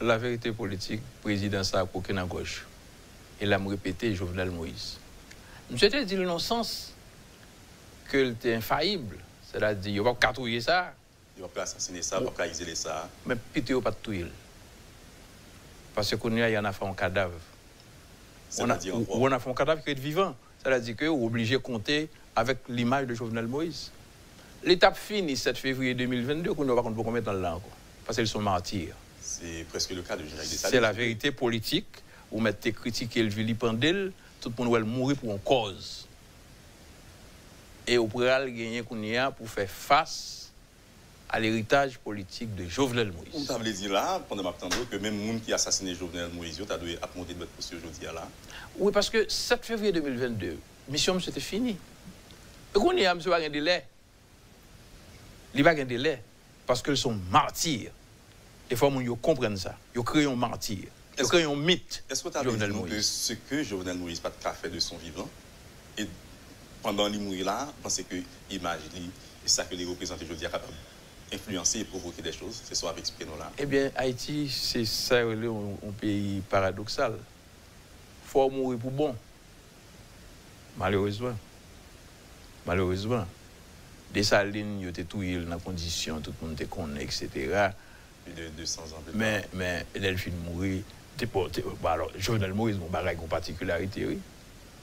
la vérité politique, président ça a coqué dans gauche. Et l'a répété Jovenel Moïse. Monsieur te dit le non-sens que était infaillible. C'est-à-dire, il ne va pas catouiller ça. Il ne va pas assassiner ça, il ne va pas isoler ça. Mais pitié, il ne va pas tout. Parce qu'on y en a fait un cadavre. On a fait un cadavre qui est vivant. C'est-à-dire qu'on est obligé de compter avec l'image de Jovenel Moïse. L'étape finie, 7 février 2022, qu'on ne va pas combien de temps là encore. Parce qu'ils sont martyrs. C'est presque le cas de Général Dessalines. C'est la vérité politique. Vous mettez critiquer le vilipendel, tout le monde va mourir pour une cause. Et vous pourrez gagner pour faire face à l'héritage politique de Jovenel Moïse. Vous avez dit là, pendant ma temps, que même les gens qui ont assassiné Jovenel Moïse, tu as dû monter de votre posture aujourd'hui là. Oui, parce que 7 février 2022, mission c'était fini. Et qu'on y a, monsieur, pas un délai. Il n'y a pas un délai. Parce qu'ils sont martyrs. Il faut que vous compreniez ça. Ils créent un martyr. Ils créent un mythe. Est-ce que tu as dit que ce que Jovenel Moïse n'a pas fait de son vivant, et pendant qu'il mourit là, pensez que l'image, et ça que les représentants aujourd'hui sont capables d'influencer et provoquer des choses, c'est ça avec ce prénom-là? Eh bien, Haïti, c'est ça, un pays paradoxal. Il faut mourir pour bon. Malheureusement. Malheureusement. Dessalines, il était tout dans la condition, tout le monde était connu, etc. Plus de 200 ans plus tard. Mais Delphine mourit. Alors, Jovenel Moïse, mon bagage, une particularité, oui.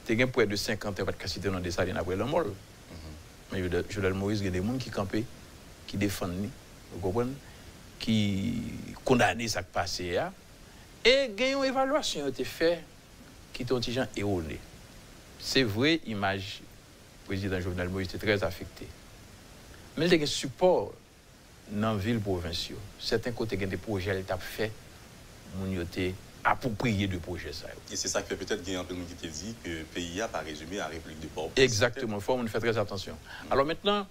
Il y a près de 50 ans de cité dans Dessalines après la mort. Mais Jovenel Moïse, il y a des gens qui campent, qui défendent, vous comprenez, qui condamnent ce qui passe. Et il y a une évaluation qui a été faite qui est un petit gens erroné. C'est vrai, l'image du président Jovenel Moïse était très affectée. Mais il y a un support dans les villes provinciales. Certains côtés, il y a des projets qui ont fait, ils ont été appropriés de projets. Et c'est ça que peut-être il y a un peu qui te dit que le pays n'a pas résumé à la République de Port-au-Prince. Exactement, il faut qu'on fasse très attention. Alors maintenant,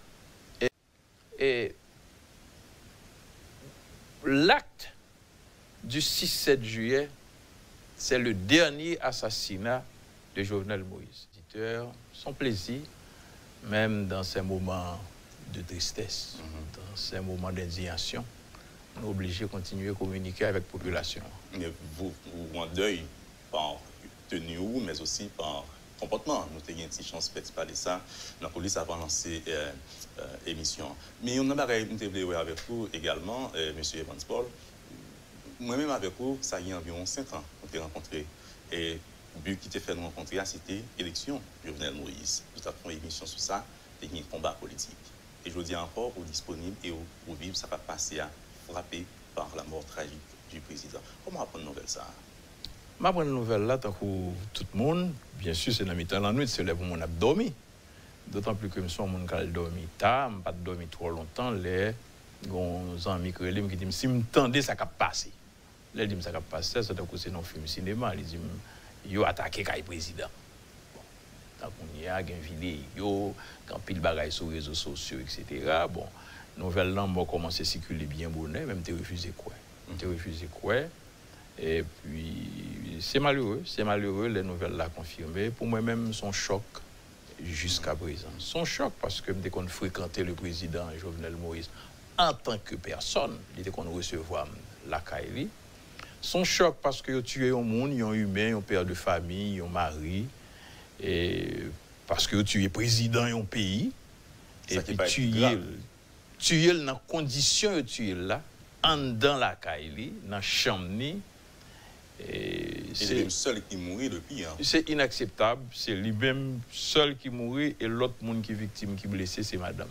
l'acte du 6-7 juillet, c'est le dernier assassinat de Jovenel Moïse. Son plaisir, même dans ces moments de tristesse, dans ces moments d'indignation, on est obligé de continuer à communiquer avec la population. Mais vous en deuil par tenue, mais aussi par comportement. Nous avons une petite chance de parler de ça. La police a lancé l'émission. Mais on a parlé avec vous également, M. Evans Paul. Moi-même avec vous, ça y a environ 5 ans qu'on s'est rencontrés. Et le but qui t'a fait nous rencontrer, c'était l'élection de Jovenel Moïse. Nous avons fait une émission sur ça, c'était un combat politique. Et je dis encore, vous disponible et vous vivre, ça va passer à frapper par la mort tragique du président. Comment apprendre une nouvelle ça? Je prends une nouvelle là, tant que tout le monde, bien sûr, c'est dans le temps de la nuit, c'est là où on a dormi. D'autant plus que je suis un monde qui a dormi tard, je n'ai pas dormi trop longtemps. Les amis qui disent si je m'entendais, ça va passer. Les disent ça va passer, c'est un film cinéma. Ils disent ils ont attaqué le président. Donc, on y a une vidéo, quand pile bagaille sur les réseaux sociaux, etc. Bon, nouvelle là, moi, commencé à circuler bien bonnet, même te refusé quoi. Te refusé quoi. Et puis, c'est malheureux, les nouvelles là confirmées. Pour moi-même, son choc jusqu'à présent. Son choc parce que dès qu'on fréquentait le président Jovenel Moïse en tant que personne, il était qu'on recevait la Kaili. Son choc parce que tué un monde, un humain, un père de famille, un mari. Et parce que tu es président d'un pays et puis tu es dans condition tu es là en dans la caille dans chambre c'est lui seul qui mourit depuis c'est inacceptable, c'est lui-même seul qui mourit et l'autre monde qui est victime qui est blessé c'est madame.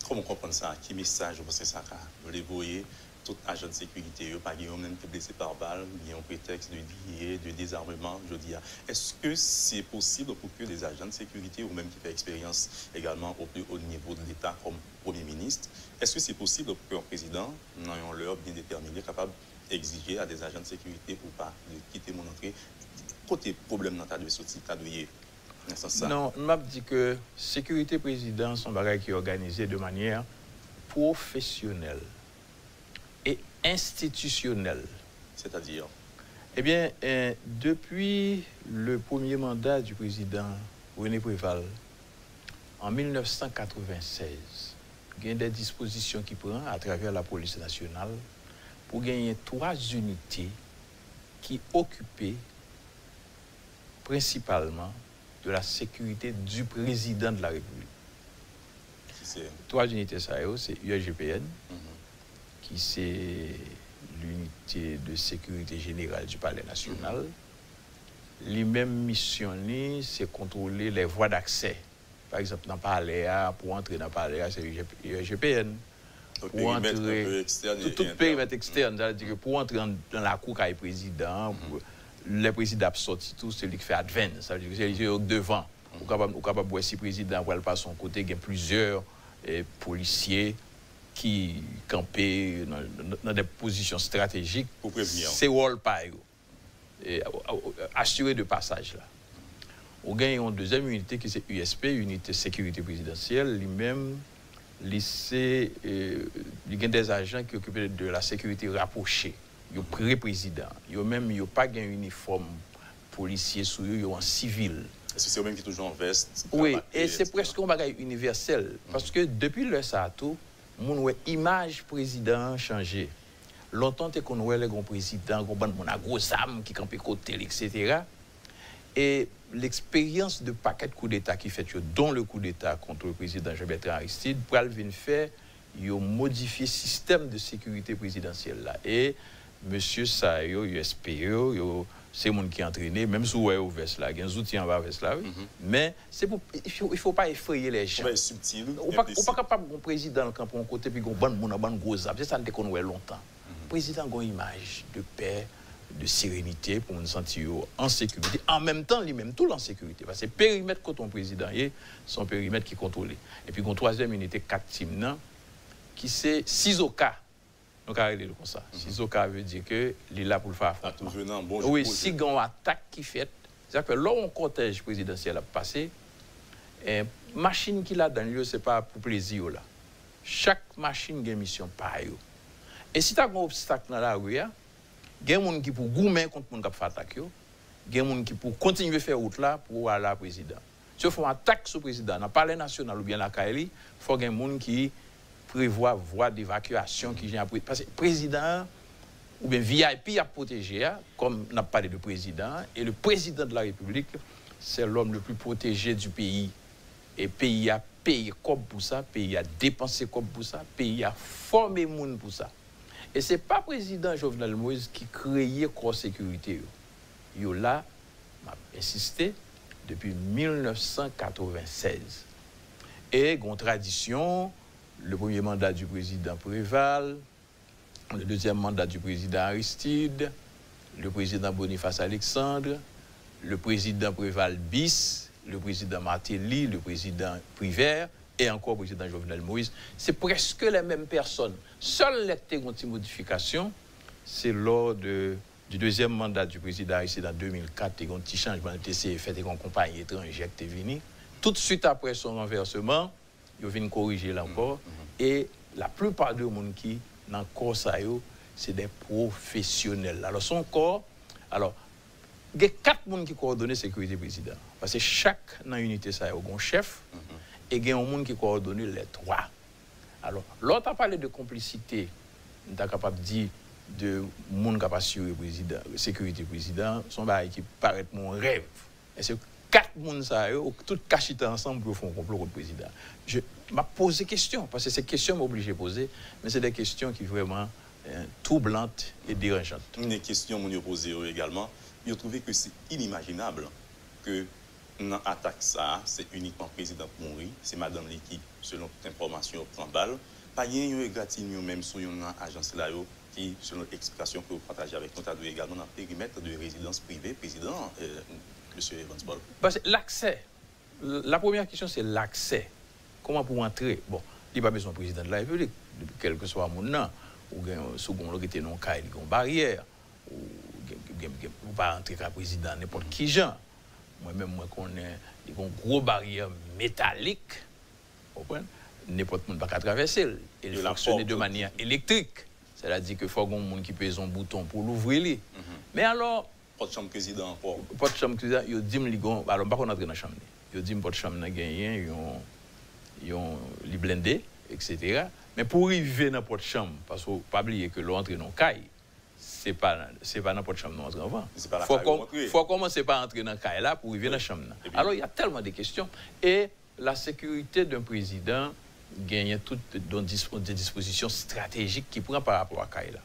Comment comprendre ça? Qui message vous ça vous les voyez tout agent de sécurité, pas même qui blessé par balle, il y a un prétexte de désarmement, je dis. Est-ce que c'est possible pour que les agents de sécurité, ou même qui font expérience également au plus haut niveau de l'État comme Premier ministre, est-ce que c'est possible pour qu'un président, dans une heure bien déterminée, capable d'exiger à des agents de sécurité ou pas de quitter mon entrée? Côté problème dans ta de sortie, ta de non, je dis que sécurité président, son bagage qui est organisé de manière professionnelle et institutionnelle. C'est-à-dire? Eh bien, depuis le premier mandat du président René Préval, en 1996, il y a des dispositions qui prend à travers la police nationale pour gagner 3 unités qui occupaient principalement de la sécurité du président de la République. 3 unités, ça c'est USGPN, qui c'est l'unité de sécurité générale du Palais national. Les mêmes missions, c'est contrôler les voies d'accès. Par exemple, dans le Palais, pour entrer dans le Palais, c'est USGPN. Pour entrer tout périmètre externe, c'est-à-dire que pour entrer dans la cour du président, le président sorti tout, c'est lui qui fait advance, ça veut dire que c'est lui devant. Ou capable de voir si le président voit pas son côté, il y a plusieurs policiers qui campaient dans des positions stratégiques pour prévenir. C'est rôle pas assurer de passage là. On gagne une deuxième unité qui c'est USP, unité sécurité présidentielle, lui-même il y a des agents qui occupent de la sécurité rapprochée. Il y a pré-président. Il y a même pas un uniforme policier sur eux, il y a en civil. Est-ce que c'est eux-mêmes qui sont toujours en veste? Oui, et c'est presque un bagage universel. Parce que depuis le SATO, mon image président changé. Longtemps, qu'on voit les grands présidents, on a gros âme qui campent côté, etc. Et l'expérience de paquet de coups d'État qui fait, dont le coup d'État contre le président Jean-Bertrand Aristide, pour venir faire, il a modifié le système de sécurité présidentielle là. Et monsieur Sayo, USPO, c'est mon qui est entraîné, même si vous avez au veste là, il y a un outil en bas veste là, oui. Mais c'est pour, il faut pas effrayer les gens. Subtil. On pas capable de président dans le camp côté puis bon gros âme. C'est ça qu'on voit longtemps. Le président a une image de paix, de sérénité pour nous sentir en sécurité. En même temps, lui-même, tout en sécurité. Parce que le périmètre que ton président est, son périmètre qui est contrôlé. Et puis, une troisième unité, 4 teams, qui c'est 6 au cas. Donc, arrêtez comme ça. 6 au cas veut dire que il est là pour le faire affrontement. Oui, si il y a une attaque qui fait, c'est-à-dire que là où un cortège présidentiel a passé, machine qu'il a dans le lieu, ce n'est pas pour plaisir. Là. Chaque machine a une mission pareille. Et si tu as un obstacle dans la rue, il y a des gens qui pour goumer contre les gens qui font attaque. Il y a des gens qui pour continuer à faire route là pour aller à la président. Si on fait une attaque sur le président, dans le palais national ou bien la Kaili, il faut qu'il y ait des gens qui prévoient voie d'évacuation qui vient après. Parce que le président ou bien VIP a protégé, comme on a parlé de président, et le président de la République, c'est l'homme le plus protégé du pays. Et le pays a payé comme pour ça, le pays a dépensé comme pour ça, le pays a formé les gens pour ça. Et ce n'est pas le président Jovenel Moïse qui créait la sécurité. Il là, m'a insisté, depuis 1996. Et, une tradition, le premier mandat du président Préval, le deuxième mandat du président Aristide, le président Boniface Alexandre, le président Préval bis, le président Martelly, le président Privert, et encore le président Jovenel Moïse, c'est presque les mêmes personnes. Seule les modifications, c'est lors du deuxième mandat du président Aristide en 2004, et un petit changement de TC fait et une compagnie étrangère qui est venue. Tout de suite après son renversement, ils viennent corriger là encore. Et la plupart des gens qui dans le corps, c'est des professionnels. Alors, son corps, alors, il y a 4 personnes qui coordonnent la sécurité président. Parce que chaque dans l'unité, ça a un chef. Et il y a un monde qui coordonne les 3. Alors, l'autre a parlé de complicité, on est capable de dire de monde qui a assuré président, sécurité président, son bail qui paraît mon rêve. Et c'est 4 personnes, toutes cachées ensemble pour faire un complot contre le président. Je m'a posé des questions, parce que ces questions m'obligent à poser, mais c'est des questions qui sont vraiment troublantes et dérangeantes. Une question que je posée également, je trouvé que c'est inimaginable que dans l'attaque, ça, c'est uniquement le président qui mourit, c'est madame l'équipe, selon toute information, prend balle. Pas de égratignure même sur une agence là qui, selon l'explication que vous partagez avec nous, a également dans le périmètre de résidence privée, président, M. Evans Paul. Parce que l'accès, la première question, c'est l'accès. Comment pour entrer? Bon, il n'y a pas besoin de président de la République, quel que soit mon nom, ou second l'autorité non cas, il y a une barrière, ou pas entrer comme président n'importe qui genre. Moi-même, moi, connais une grosse barrière métallique, n'importe qui ne peut pas traverser. Et il fonctionne de manière électrique. C'est-à-dire qu'il faut qu'on monde qui pèse un bouton pour l'ouvrir. Mais alors, pas de chambre président encore. Pas de chambre président, il dit que alors pas qu'on entre dans la chambre. Il dit pas de chambre n'a gagné, ils blindé, etc. Mais pour arriver dans n'importe chambre, parce qu'il ne faut pas oublier que l'entrée dans le caille, ce n'est pas n'importe chambre d'entrer avant. Il faut commencer par entrer dans le caille là pour arriver dans la chambre. Alors il y a tellement de questions. Et la sécurité d'un président gagne toutes des dispositions stratégiques qui prend par rapport à caille là.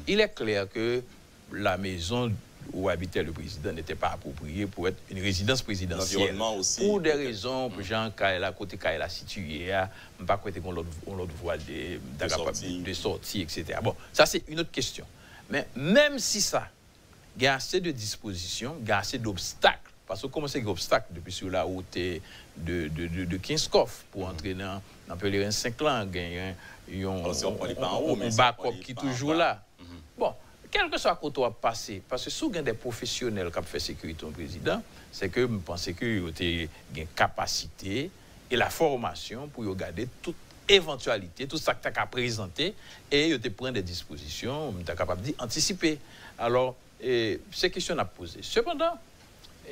Il est clair que la maison où habitait le président n'était pas appropriée pour être une résidence présidentielle. Aussi, pour des raisons, pour Jean Kaila, côté Kaila situé, je ne sais pas qu'on l'autre voie de sortie, etc. Bon, ça c'est une autre question. Mais même si ça, il y a assez de dispositions, il y a assez d'obstacles. Parce que comment c'est d'obstacles depuis sur la route de Kinskov pour entrer dans Pèlerin 5 ans, il y a un backup qui est toujours là. Bon. Quel que soit côté à passer, parce que si vous avez des professionnels qui ont fait sécurité au président, c'est que je pense que vous avez une capacité et la formation pour regarder toute éventualité, tout ça que tu as présenté, et vous prendre des dispositions, vous êtes capable d'anticiper. Alors, ces questions à poser. Cependant,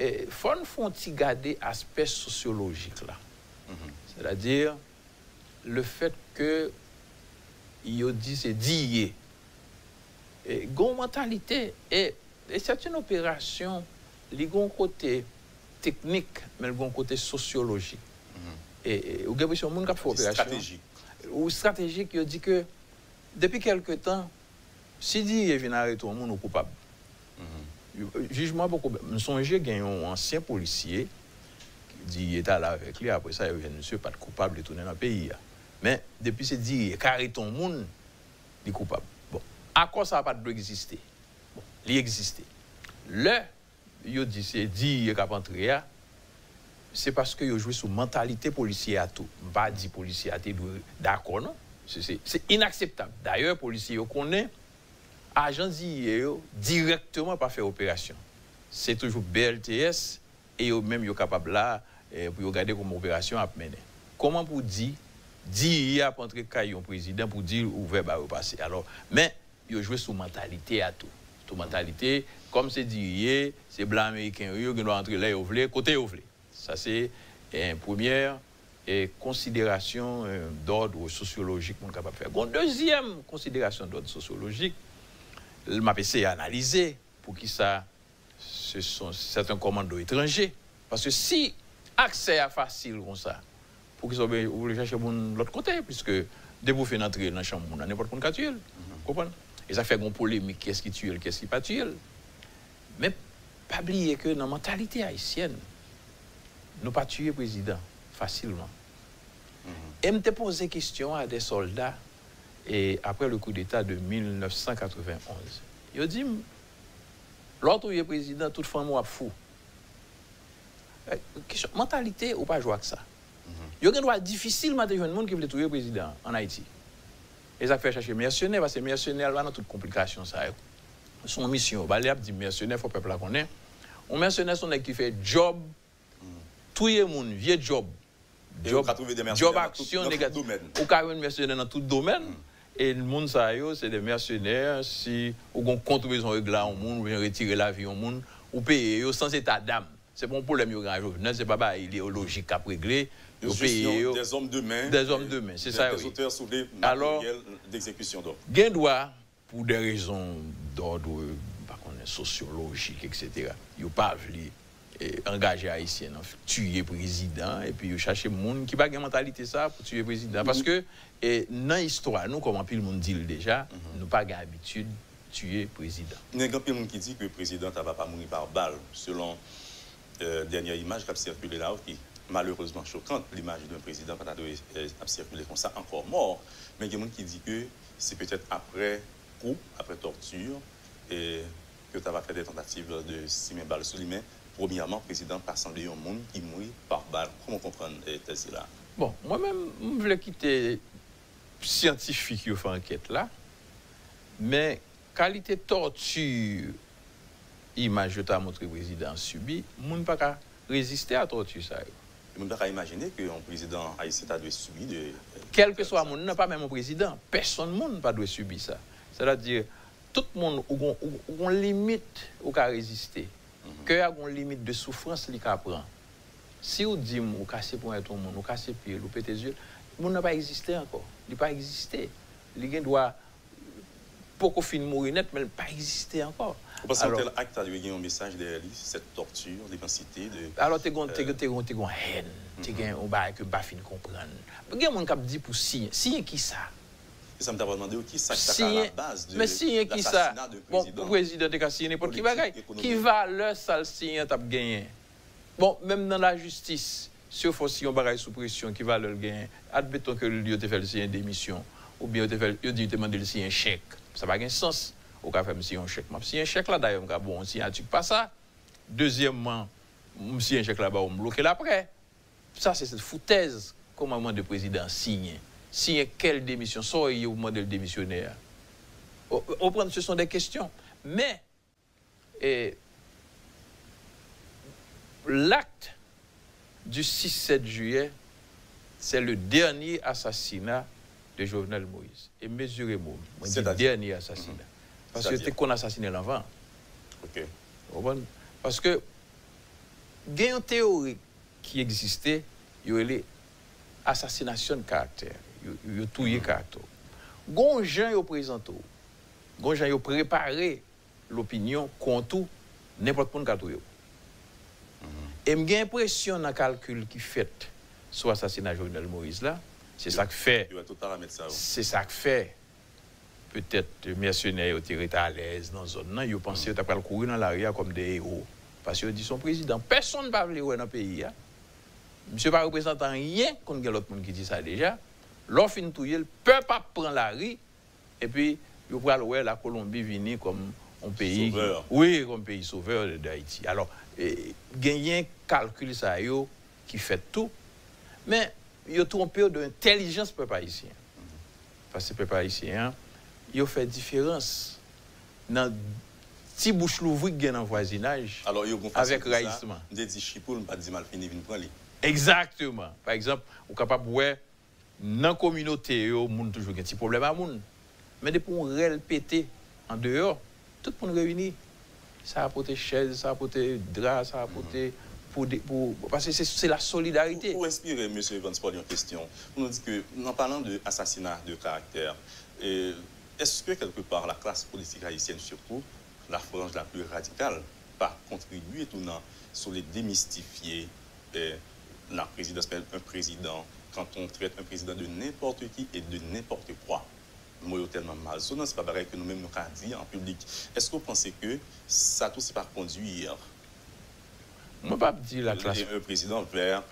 il faut garder l'aspect sociologique là. C'est-à-dire le fait que il dit c'est dit. Et gon mentalité et c'est une opération qui a un côté technique mais un côté sociologique et au gabon monde qui fait opération stratégique ou stratégique il dit que depuis quelque temps si dit vient arrêter un monde coupable jugement beaucoup me songer gagne un ancien policier qui dit il était là avec lui après ça il vient monsieur pas coupable de tourner dans le pays mais depuis c'est dit arrêter un monde il est coupable. À quoi ça n'a pas d'exister? Bon, il existe. Le, il dit, c'est dit, il a c'est parce que il joue sur mentalité policière à tout. Pas dit policier à tout, d'accord, non? C'est inacceptable. D'ailleurs, policier, on connaît, agent directement pas faire opération. C'est toujours BLTS et même ils capable là pour regarder comment opération a mené. Comment pour dire il y a entrer caillon président pour dire ouvert va repasser. Alors, mais il joue sur mentalité à tout. Sur mentalité, comme c'est dit, c'est blanc américain, il doit entrer là, côté ouvlé. Ça, c'est une première considération d'ordre sociologique qu'on est capable de faire. Une deuxième considération d'ordre sociologique, le MAPC a analysé pour qui ça, c'est un commando étranger. Parce que si accès est facile comme ça, pour qu'ils soient vous chercher de l'autre côté, puisque dès que vous faites entrer dans la chambre, on a n'importe quoi qui tuer. Vous comprenez? Et ça fait une polémique, qu'est-ce qui tue, qu'est-ce qui pas tue. Mais pas oublier que dans la mentalité haïtienne, nous pas tuer le président facilement. Et je me posé question à des soldats et après le coup d'État de 1991. Ils ont dit, l'autre président, toute femme est fou. Mentalité ou pas jouer avec ça. Il y a difficilement de gens qui veulent tuer le président en Haïti. Et ça fait chercher mercenaires, parce que mercenaires, dans toute complication, ça. Son mission, il a dit mercenaires, il faut que le peuple la connaisse. Un mercenaire, c'est un qui fait job, tout le monde, vieux job. Job action négative. Ou quand même mercenaires dans tout domaine. Et le monde, c'est des mercenaires, si on contrôle son règlement au monde, ou retirer la vie au monde, ou payer sans état d'âme. C'est pas un problème, c'est pas idéologique à régler. Des hommes de main. Des hommes de main, c'est ça. Des auteurs sous les matériels d'exécution d'ordre. Gain droit, pour des raisons d'ordre sociologique, etc. Il n'y a pas voulu engager Haïtien, tuer le président, et puis il chercher des gens qui n'ont pas de mentalité ça pour tuer le président. Parce que dans l'histoire, nous, comme le monde dit déjà, nous n'avons pas l'habitude de tuer le président. Il y a des gens qui disent que le président ne va pas mourir par balle, selon la dernière image qui a circulé là, qui malheureusement choquante, l'image d'un président qui a circulé comme ça, encore mort. Mais il y a des gens qui disent que c'est peut-être après coup, après torture, et que tu vas faire des tentatives de simer balle sous les mains. Premièrement, le président pas semblé un monde qui mourit par balle. Comment comprendre cela? Bon, moi-même, je voulais quitter scientifique qui fait enquête là, mais qualité torture, image que tu as montré le président subi, je ne peux pas résister à la torture. Je ne peux pas imaginer qu'un président haïtien doit subir de... Quel que soit le monde, pas même un président, personne ne doit pas subir ça. C'est-à-dire, tout le monde a une limite au cas résister. Que a une limite de souffrance qu'il prend. Si vous dites, vous cassez pour être tout le monde, vous cassez pied, vous pétez les yeux, le monde n'a pas existé encore. Il n'a pas existé. Il doit, pour qu'on finisse mourir net, mais il n'a pas existé encore. Vous pensez que tel acte a eu un message derrière lui, cette torture, l'intensité de... Alors, tu as une haine, tu as un bail que pas fin comprendre. Il y a des gens qui disent pour signer. Signer qui ça? Ça me t'a demandé qui ça à la base de l'assassinat de président. Bon, le président de signer n'importe qui bagaille. Qui va le sale signer t'as gagné. Bon, même dans la justice, si on fait si on bagaille sous pression qui va le gagner, admettons que lui te fait le signer démission ou bien il dit demander le signer un chèque. Ça n'a pas de sens. Au cas faire un chèque. Si un chèque là d'ailleurs, bon, si tu pas ça. Deuxièmement, si un chèque là-bas, on bloque l'après. Ça c'est cette foutaise comment moment de président signe. Signer quelle démission, soit il y a au modèle démissionnaire. Ce sont des questions. Mais l'acte du 6-7 juillet, c'est le dernier assassinat de Jovenel Moïse. Et mesurez-moi, c'est le dernier assassinat. Parce que c'est qu'on a assassiné l'enfant. Ok. Parce que il y a une théorie qui existait, il y a l'assassination de caractère. Il y a tout le caractère. Gon gens yo présenté. Gon gens yo préparé l'opinion contre n'importe monde qui et j'ai l'impression dans le calcul qui fait sur l'assassinat de Jovenel Moïse là, c'est ça que fait. C'est ça que fait. Peut-être les mercenaires étaient à l'aise dans la zone. Ils pensaient qu'ils allaient courir dans l'arrière comme des héros. Parce qu'ils disent son président. Personne ne parle dans le pays. Monsieur ne représente rien contre l'autre monde qui dit ça déjà. L'offre fin touye, le peuple prend la rue. Et puis, il va voir la Colombie venir comme un pays. Sauveur. Oui, comme pays sauveur d'Haïti. Alors, il y a un calcul ça, qui fait tout. Mais il y a trompé de l'intelligence du peuple haïtien. Parce que le peuple haïtien, il fait différence dans petit bouche l'ouvri qui est dans le voisinage. Alors, avec raïssement. Exactement. Par exemple, on est capable de voir dans la communauté, il y a toujours un petit problème à moun. Mais depuis qu'on pété en dehors, tout le monde réunit. Ça a apporté chaise, ça a apporté drap, ça a apporté parce que c'est la solidarité. Pour inspirer M. Evans Paul une question, on nous dit que, en parlant d'assassinat de caractère, est-ce que quelque part la classe politique haïtienne, surtout la frange la plus radicale, pas contribué tout non sur les démystifier la présidence, un président, quand on traite un président de n'importe qui et de n'importe quoi? Moi, tellement mal. Ce n'est pas pareil que nous-mêmes nous avons dit en public. Est-ce que vous pensez que ça tout c'est pas conduire moi pas dire la classe un président vers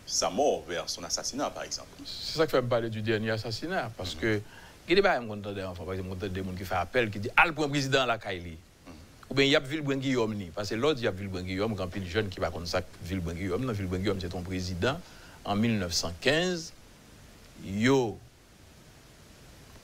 sa mort, vers son assassinat, par exemple? C'est ça qui fait me parler du dernier assassinat. Parce que, il y a des gens qui font appel, qui disent « Ah, le président à la Kaili ». Ou bien il y a Villebranc-Guillaume. Parce que l'autre, il y a Villebranc-Guillaume, quand il jeune qui va comme ça, Villebranc-Guillaume. Villebranc-Guillaume, c'est ton président. En 1915, il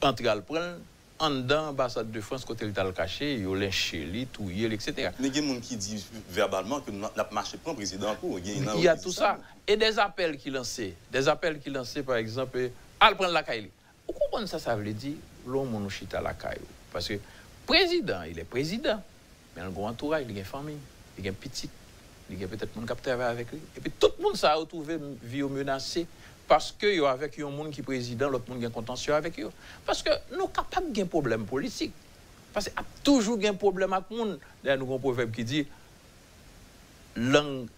entre à le prendre, en dedans, l'ambassade de France, quand il est caché, il a lynché, touillé, etc. Mais il y a des gens qui disent verbalement que nous avons marché pour un président. Il y a tout ça. Et des appels qui lançaient. Des appels qui lançaient, par exemple, à le prendre la caille. Vous comprenez ça, ça veut dire l'homme on chita la caille. Parce que président, il est président. Mais il a un entourage, il a une famille, il a une petite, il a peut-être un qui travaille avec lui. Et puis tout le monde s'est retrouvé vie menacée. Parce que yo avec un monde qui est président, l'autre monde qui est contentieux avec eux. Parce que nous sommes capables d'un problème politique. Parce qu'il y a toujours un problème avec le monde. D'ailleurs, nous avons un proverbe qui dit langue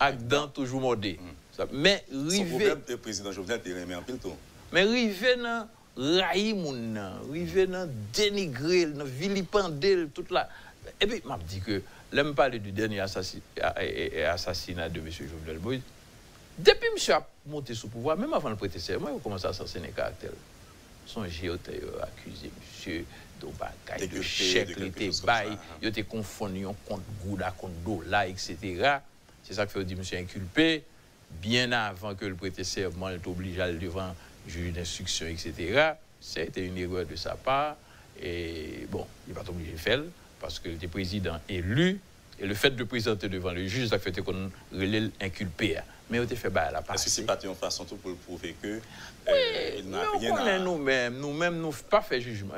avec dents toujours mordée. Mais river. Le président Jovenel est remis en pile tout. Mais river dans raï moun, river dans dénigrer, dans vilipender toute la. Et puis, je dis que l'aime parler du dernier assassinat de M. Jovenel Moïse. Depuis que monsieur a monté sous pouvoir, même avant de prêter serment, il a commencé à assassiner les caractères. Son géoté accusé monsieur de de chèque, il était bail, il était confondu contre Gouda, contre Dola, etc. C'est ça que fait dire monsieur inculpé, bien avant que le prêter serment est obligé à aller devant le juge d'instruction, etc. C'était une erreur de sa part. Et bon, il va pas obligé de faire parce qu'il était président élu. Et le fait de présenter devant le juge, ça fait qu'on relève inculpé. Mais on a fait la part. Est-ce que c'est pas une façon pour le prouver que il n'a rien à... Nous-mêmes, nous pas fait jugement.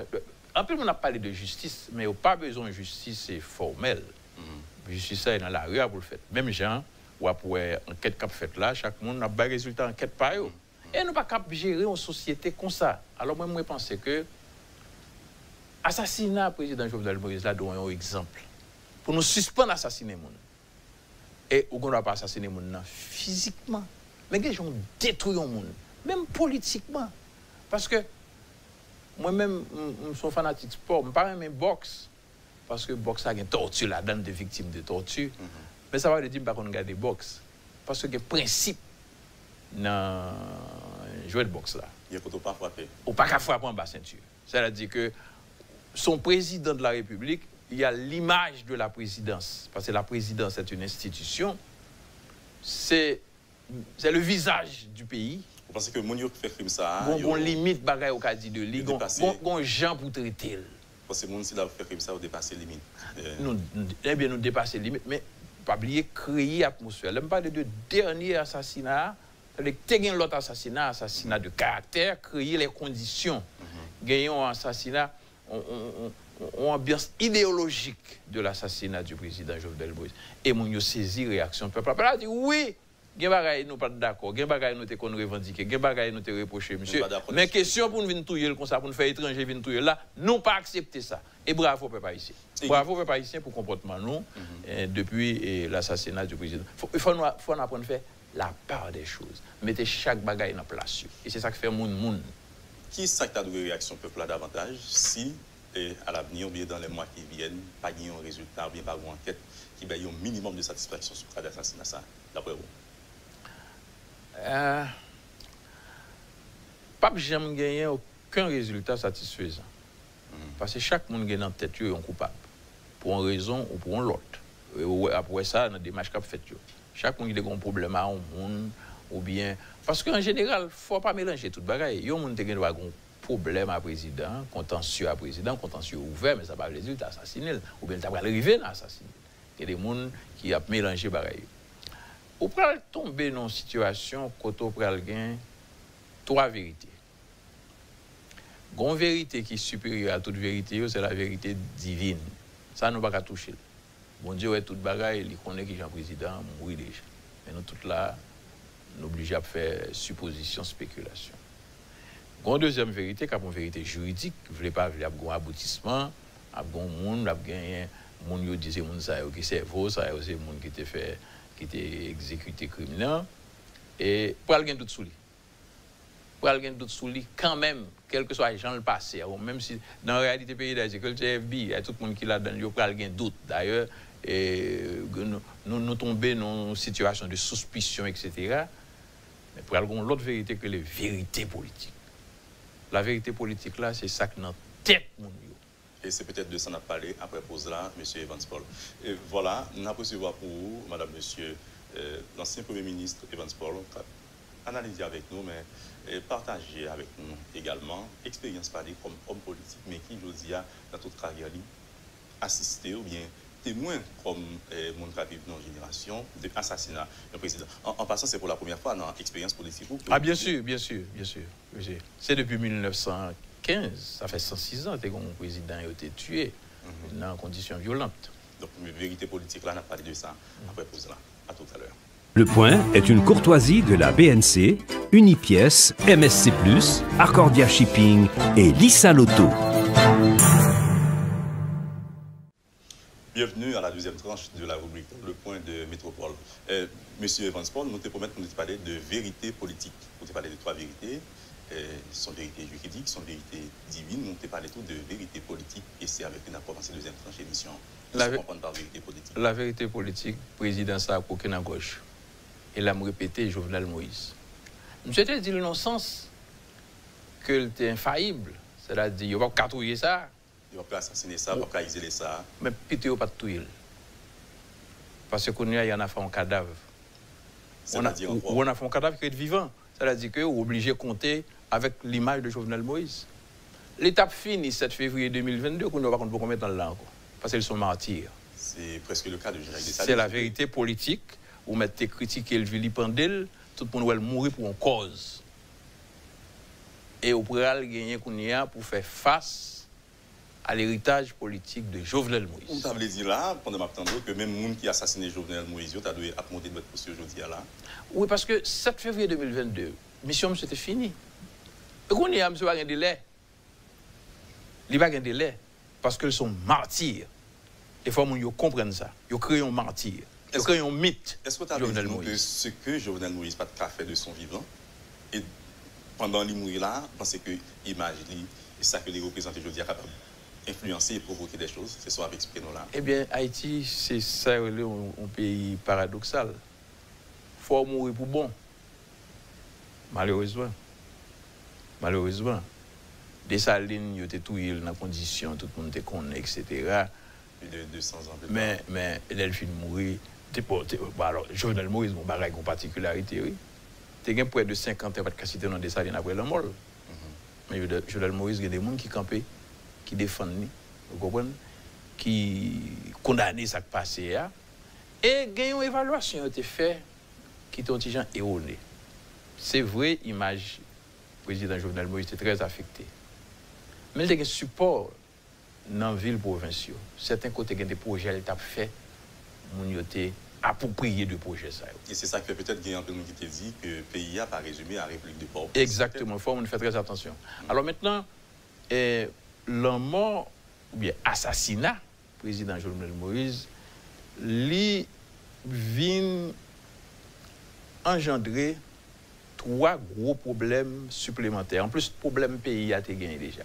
En plus, on a parlé de justice, mais on n'a pas besoin de justice formelle. Justice, ça est dans la rue pour le faire. Même gens, ou après enquête qu'a fait là, chaque monde n'a pas résultat enquête par eux. Et nous pas capable gérer une société comme ça. Alors moi je pense que assassinat président Jovenel Moïse là doit un exemple pour nous suspendre assassiner monde. Et on ne doit pas assassiner monde physiquement, mais les gens détruisent le monde, même politiquement. Parce que moi-même, je suis fanatique de sport, je ne parle pas de boxe. Parce que boxe a une torture là-dedans, des victimes de torture. Mais ça va dire que je ne parle pas de boxe. Parce que le principe dans jouer de boxe là. Il ne faut pas frapper. Ou pas qu'à frapper en bas ceinture. C'est-à-dire que son président de la République, il y a l'image de la présidence. Parce que la présidence est une institution. C'est le visage du pays. Vous pensez que mon qui fait crime ça? On limite bagaille au cas de lui. On gens pour traiter. Parce que mon si fait crime ça, on dépasse les limites. Eh bien, nous dépassons les limites. Mais pas oublier créer l'atmosphère. Je ne parle pas de dernier assassinat. C'est-à-dire l'autre assassinat de caractère, créer les conditions. Gagner un assassinat, une ambiance idéologique de l'assassinat du président Jovenel Moïse. Et mon saisi réaction peuple. Après, là, dit oui, il y a des choses nous pas d'accord, il y a des choses nous qu'on revendiquer, il y a des choses nous reprocher, monsieur. Mais question pour nous venir touiller comme ça, pour nous faire étranger venir touiller là, nous pas accepter ça. Et bravo peuple haïtien. Bravo peuple haïtien pour le comportement nous depuis l'assassinat du président. Il faut nous apprendre à faire la part des choses. Mettez chaque bagaille en place. Et c'est ça qui fait moun. Qui est-ce qui a de réaction peuple là davantage si à l'avenir ou bien dans les mois qui viennent, pas de résultat, ou bien pas une enquête qui ait un minimum de satisfaction sur le cas d'assassinat ça, d'après vous? Pas jamais gagné aucun résultat satisfaisant. Parce que chaque monde qui est en tête est un coupable. Pour une raison ou pour l'autre. Après ça, dans des démarche qu'a fait. Chaque monde qui a un problème à un monde, ou bien. Parce qu'en général, il ne faut pas mélanger tout le bagaille. Il y a un monde qui a un problème à président, contentieux à président, contentieux ouvert, mais ça va résultat assassiner. Ou bien ça va arriver à assassiner. Il y a des gens qui ont mélangé le bagaille. Ou peut tomber dans une situation où on peut gagner trois vérités. Une vérité qui est supérieure à toute vérité, c'est la vérité divine. Ça, nous ne pouvons pas toucher. Bon Dieu, tout le bagaille, il connaît que Jean-Président mourit déjà. Mais nous, tout là, nous obligés à faire supposition, spéculation. Une deuxième vérité, qui est une vérité juridique, vous ne voulez pas avoir un aboutissement, un monde, un monde qui disait que c'est faux, ça c'est un monde qui était fait. Qui était exécuté criminel et pour alguien tout sous lui. Pour alguien tout sous lui quand même, quel que soit les gens le passé, même si dans la réalité pays d'agriculture, FBI, il y a tout le monde qui l'a donné, il y a alguien doute. D'ailleurs, nous tombons dans une situation de suspicion, etc. Mais pour alguien l'autre vérité que les vérités politiques. La vérité politique là, c'est ça qui est dans la tête mon Dieu. Et c'est peut-être de ça qu'on a parlé après pause là, M. Evans Paul. Et voilà, nous avons recevoir pour vous, Madame, Monsieur, l'ancien Premier ministre Evans Paul, analyser avec nous, mais partager avec nous également, expérience parlée comme homme politique, mais qui, je dis, dans toute carrière, assisté ou bien témoin comme mon qui vivent dans une génération de assassinat d'un président. En passant, c'est pour la première fois dans l'expérience politique. Ah, bien sûr. C'est depuis 1915, ça fait 106 ans que mon président a été tué dans conditions violentes. Donc, la vérité politique, là, on a parlé de ça après pause là. À tout à l'heure. Le Point est une courtoisie de la BNC, Unipièce, MSC+, Accordia Shipping et Lisa Lotto. Bienvenue à la deuxième tranche de la rubrique Le Point de Métropole. Monsieur Evans Paul, nous te promettons de parler de vérité politique. Nous te parler de trois vérités. Son vérité juridique, son vérité divine. Nous te parler tout de vérité politique. Et c'est avec une approche de deuxième tranche émission. La vérité politique, président ça a aucune à gauche. Il a répété Jovenel Moïse. Monsieur te dit le non-sens qu'il était infaillible. C'est-à-dire, il ne va pas catouiller ça. Il ne va pas assassiner ça, il ne va pas isoler ça. Mais pitié, il ne va pas tout tuer. Parce qu'on y en a fait un cadavre. On a fait un cadavre qui est vivant. C'est-à-dire qu'on est obligé de compter avec l'image de Jovenel Moïse. L'étape finie, 7 février 2022, qu'on ne va pas combien de temps là encore. Parce qu'ils sont martyrs. C'est presque le cas de Général Dessalines. C'est la vérité politique. Vous mettez critiquer le vilipendel, tout le monde va mourir pour une cause. Et vous pourrez gagner pour faire face à l'héritage politique de Jovenel Moïse. On t'a dit là, pendant ma temps, que même les gens qui assassiné Jovenel Moïse, tu as dû monter de votre posture aujourd'hui là. Oui, parce que 7 février 2022, mission c'était fini. Et qu'on y a, monsieur, pas un délai. Il n'y a pas un délai. Parce qu'ils sont martyrs. Il faut que nous comprenions ça. Ils créent un martyr. Ils créent un mythe. Est-ce que tu as dit que ce que Jovenel Moïse n'a pas fait de son vivant, et pendant qu'il mourit là, parce que l'image, et ça que les représentants aujourd'hui sont capables d'influencer et provoquer des choses, c'est ça avec ce nous là. Eh bien, Haïti, c'est ça, un pays paradoxal. Il faut mourir pour bon. Malheureusement. Malheureusement. Des salines, ils étaient tout dans la condition, tout le monde était connu, etc. Plus de 200 ans. Mais Delphine mourit. Alors, Jovenel Moïse, mon bagage, une particularité, oui. Tu as près de 50 ans, pas de cacité dans des salines après la mort. Mais Jovenel Moïse, il y a des gens qui campaient, qui défendent, vous comprenez, qui condamnent ce qui passé. Et il y a une évaluation qui a été faite qui est un petit gens erroné. C'est vrai, l'image du président Jovenel Moïse était très affectée. Mais il y a un support dans la ville provinciale. Certains côtés, il y a des projets qui ont fait, ils ont approprié de projets. Et c'est ça qui fait peut-être qu'il y a un peu de monde qui te dit que le pays n'a pas résumé à la République de Port. Exactement, il faut faire très attention. Alors maintenant, la mort ou bien assassinat du président Jovenel Moïse, lui vient engendrer 3 gros problèmes supplémentaires. En plus, le problème pays a été gagné déjà.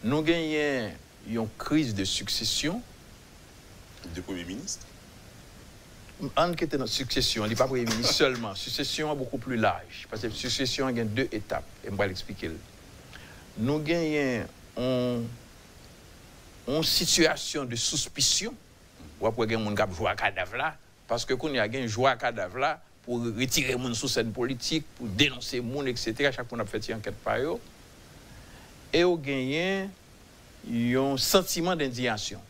Nous gagnons une crise de succession. De Premier ministre. En qui était notre succession, il n'est pas Premier ministre seulement. Succession est beaucoup plus large. Parce que succession a 2 étapes. Et je vais l'expliquer. Nous gagnons une situation de suspicion. Ou après, il y a des gens qui jouent à cadavre là. Parce que quand il y a des gens qui jouent à cadavre là, pour retirer les gens sous scène politique, pour dénoncer les gens, etc. Chaque fois, on a fait une enquête par eux. Et on gagne un sentiment d'indignation.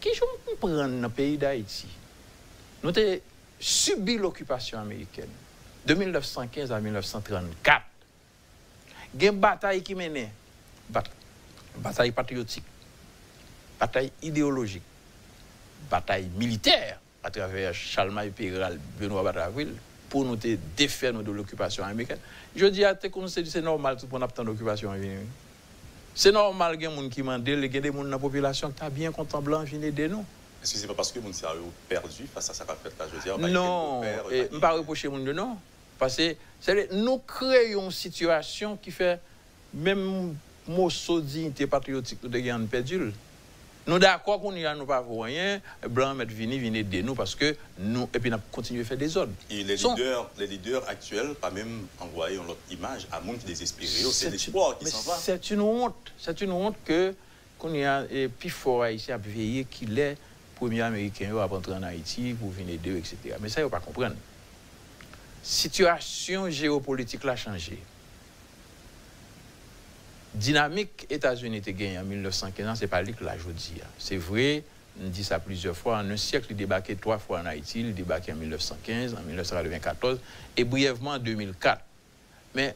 Qui je comprends dans le pays d'Haïti? Nous avons subi l'occupation américaine de 1915 à 1934. Il y a une bataille qui menait, bataille patriotique, bataille idéologique, bataille militaire à travers Chalma Péral, Benoît Bataville, pour nous défaire de l'occupation américaine. Je dis à c'est normal pour nous attendre l'occupation américaine. C'est normal qu'il y ait des gens qui demandent, il y a des gens dans la population qui sont bien contents blancs venir de nous. Est-ce que ce n'est pas parce que les gens sont perdus face à ça qu'a fait là, je veux dire? Non, je ne vais pas reprocher les gens de non. Parce que nous créons une situation qui fait même nos dignité patriotique de gagner perdu. Nous sommes d'accord qu'on n'y a pas rien, blanc met venir de nous parce que nous, et puis nous continuons à faire des ordres. Et les leaders actuels, pas même envoyer une autre image à monde qui désespéré, c'est l'espoir qui s'en va. C'est une honte que qu'on y a plus fort ici à veiller qu'il est premier américain à rentrer en Haïti pour venir d'eux, etc. Mais ça, il ne faut pas comprendre. Situation géopolitique l'a changé. Dynamique États-Unis était gagnée en 1915, ce n'est pas lui que l'a dit. C'est vrai, on dit ça plusieurs fois. En un siècle, il débarquait 3 fois en Haïti. Il débarquait en 1915, en 1994 et brièvement en 2004. Mais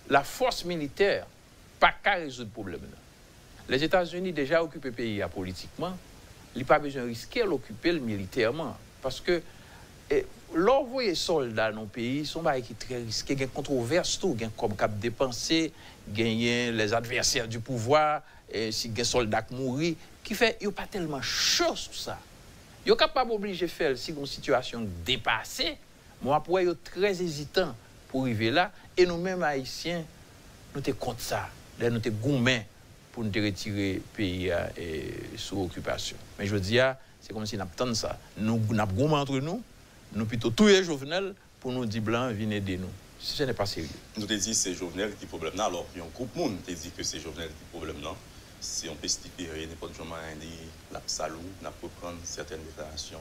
la force militaire, pas qu'à résoudre le problème. Les États-Unis déjà occupent le pays politiquement. Il n'y a pas besoin de risquer de l'occuper militairement. Parce que l'envoyer soldats dans le pays, sont qui est très risqué. Il y a une controverse, il y a comme cap dépensé, il y a les adversaires du pouvoir, et si il y a des soldats qui mourent, qui fait qu'il n'y a pas tellement chaud sur ça. Il est capable d'obliger de faire si une situation dépassée. Moi, après, il est très hésitant pour arriver là. Et nous-mêmes, Haïtiens, nous sommes contre ça. Là, nous sommes gourmets pour nous retirer le pays sous occupation. Mais je dis, c'est comme si nous attendons ça. Nous avons gourmets entre nous. Nous plutôt tous les Jovenel pour nous dire blanc, venez de nous. Ce n'est pas sérieux. Nous te dit que c'est Jovenel qui est problème là, alors qu'il y a un groupe monde qui dit que c'est Jovenel qui est problème là. Si on peut stipuler n'importe comment la salou, n'a pas prendre certaines déclarations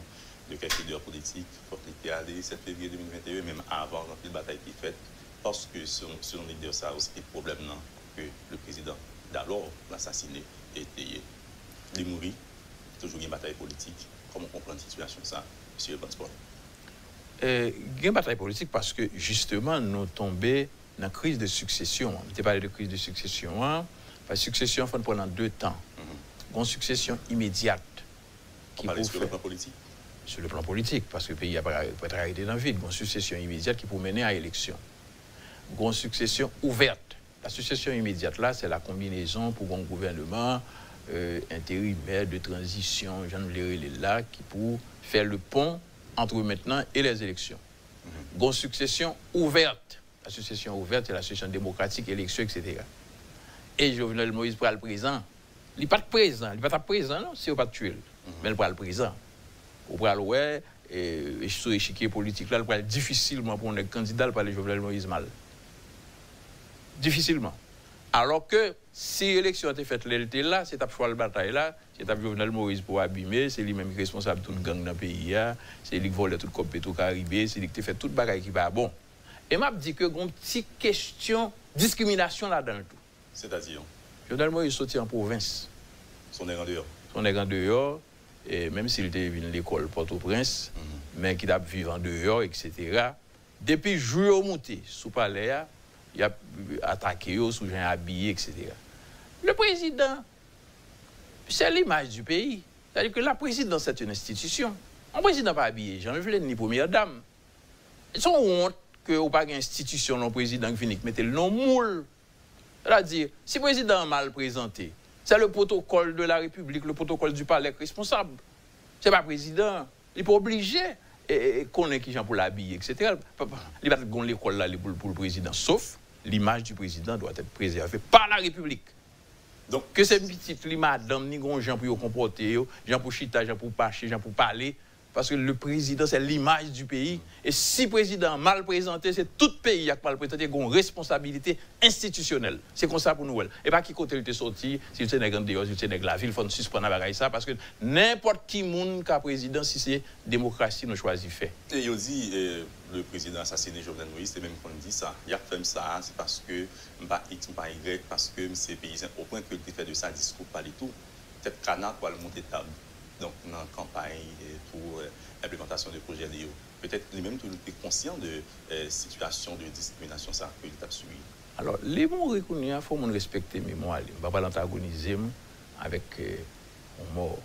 de quelques leaders politiques, il faut qu'il y ait 7 février 2021, même avant la bataille qui est faite, parce que selon les leaders, ça a aussi des problèmes là, que le président d'alors, l'assassiné, était il mourit, toujours une bataille politique. Comment on comprend la situation ça, M. Transport? Il y a une bataille politique parce que justement nous tombons dans la crise de succession. On parlé de crise de succession. La succession, il faut prendre en 2 temps. Une succession immédiate. On parle sur le plan politique. Sur le plan politique, parce que le pays peut être arrêté dans le vide. Une succession immédiate qui peut mener à l'élection. Une succession ouverte. La succession immédiate, là, c'est la combinaison pour un gouvernement intérimaire de transition, Jean Léry là, qui pour faire le pont entre maintenant et les élections. Une succession ouverte. La succession ouverte, c'est la succession démocratique, élection, etc. Et Jovenel Moïse pour le présent. Il n'est pas présent. Il n'est pas présent, non, si on pas tuer. Mais il n'est pas le présent. Au bras ouais, et sur l'échiquier politique là, il va difficilement pour un candidat par les Jovenel Moïse mal. Difficilement. Alors que si l'élection a été faite là, c'est à choix la bataille là, c'est à Jovenel Moïse pour abîmer, c'est lui-même responsable de toute gang dans le pays, c'est lui qui vole tout le tout Caribé, c'est lui qui fait toute bagaille qui va bon. Et m'a dit que une petite question discrimination là-dedans tout. C'est-à-dire Jovenel Moïse sorti en province. Son est en dehors. Son est en dehors. Et même s'il était venu à l'école Port-au-Prince, mais qui a vécu en dehors, etc. Depuis juillet au monté, sous palais, il a attaqué, sous gens habillés, etc. Le président, c'est l'image du pays. C'est-à-dire que la présidence, c'est une institution. Un président n'a pas habillé Jean-Evelyn ni première dame. Ils sont honte que vous pas une institution, non président qui finit, mettez le nom moule. C'est-à-dire, si le président est mal présenté, c'est le protocole de la République, le protocole du palais responsable. Ce n'est pas le président. Il n'est pas obligé qu'on ait qui gens pour l'habiller, etc. Il va être l'école là pour le président. Sauf l'image du président doit être préservée par la République. Donc, que c'est une petite madame, ni grand gens pour se comporter, gens pour chita, gens pour parcher, gens pour parler. Parce que le président, c'est l'image du pays. Et si le président mal présenté, c'est tout le pays qui a mal présenté, qui a une responsabilité institutionnelle. C'est comme ça pour nous. Et pas qui côté il est sorti, si c'est nègre en dehors, si c'est nègre la ville, il faut suspendre ça. Parce que n'importe qui monde qui a président, si c'est démocratie, nous choisit fait. Et il dit, le président assassiné Jovenel Moïse, c'est même qu'on dit ça. Il a fait ça, c'est parce que, pas X, pas Y, parce que c'est paysan, au point que il fait de ça discours, pas du tout. Peut-être canard pour le monter table. Donc, dans la campagne pour l'implémentation de projets Léo. Peut-être lui-même tout est conscient de situation de discrimination ça qu'il a subi. Alors, les mots reconnus, il faut respecter mes mots. Il ne va pas l'antagoniser avec un mort,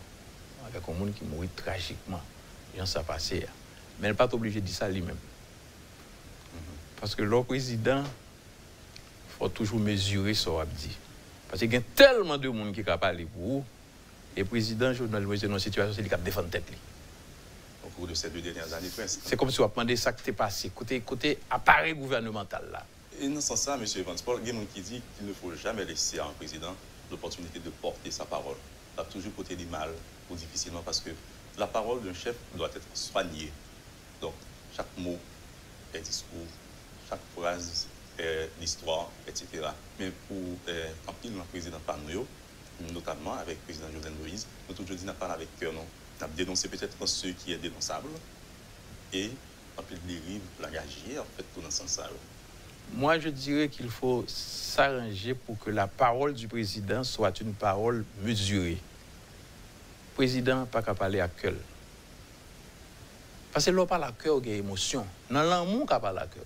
avec un monde qui mourit tragiquement. Et ça passé. Mais il n'est pas obligé de dire ça lui-même. Parce que le président, il faut toujours mesurer ce qu'il dit. Parce qu'il y a tellement de monde qui a parlé pour vous. Et le président Jovenel Moïse est dans une situation où il a défendu tête. Au cours de ces 2 dernières années, presque. C'est comme si on demandait ça qui t'est passé, côté appareil gouvernemental là. Et dans ce sens-là, M. Evans Paul, il y a des gens qui disent qu'il ne faut jamais laisser à un président l'opportunité de porter sa parole. Il a toujours porté du mal ou difficilement parce que la parole d'un chef doit être soignée. Donc, chaque mot est discours, chaque phrase est l'histoire, etc. Mais pour un pile le président Panoyo, notamment avec le président Jovenel Moïse, nous toujours dit n'a pas avec cœur, non. On a dénoncé peut-être ce qui est dénonçable et un peu de dérive, l'engager, en fait, tout dans ce sens-là. Moi, je dirais qu'il faut s'arranger pour que la parole du président soit une parole mesurée. Le président n'a pas qu'à parler à cœur. Parce que l'on parle à cœur, il y a émotion. Dans l'amour, on parle à cœur.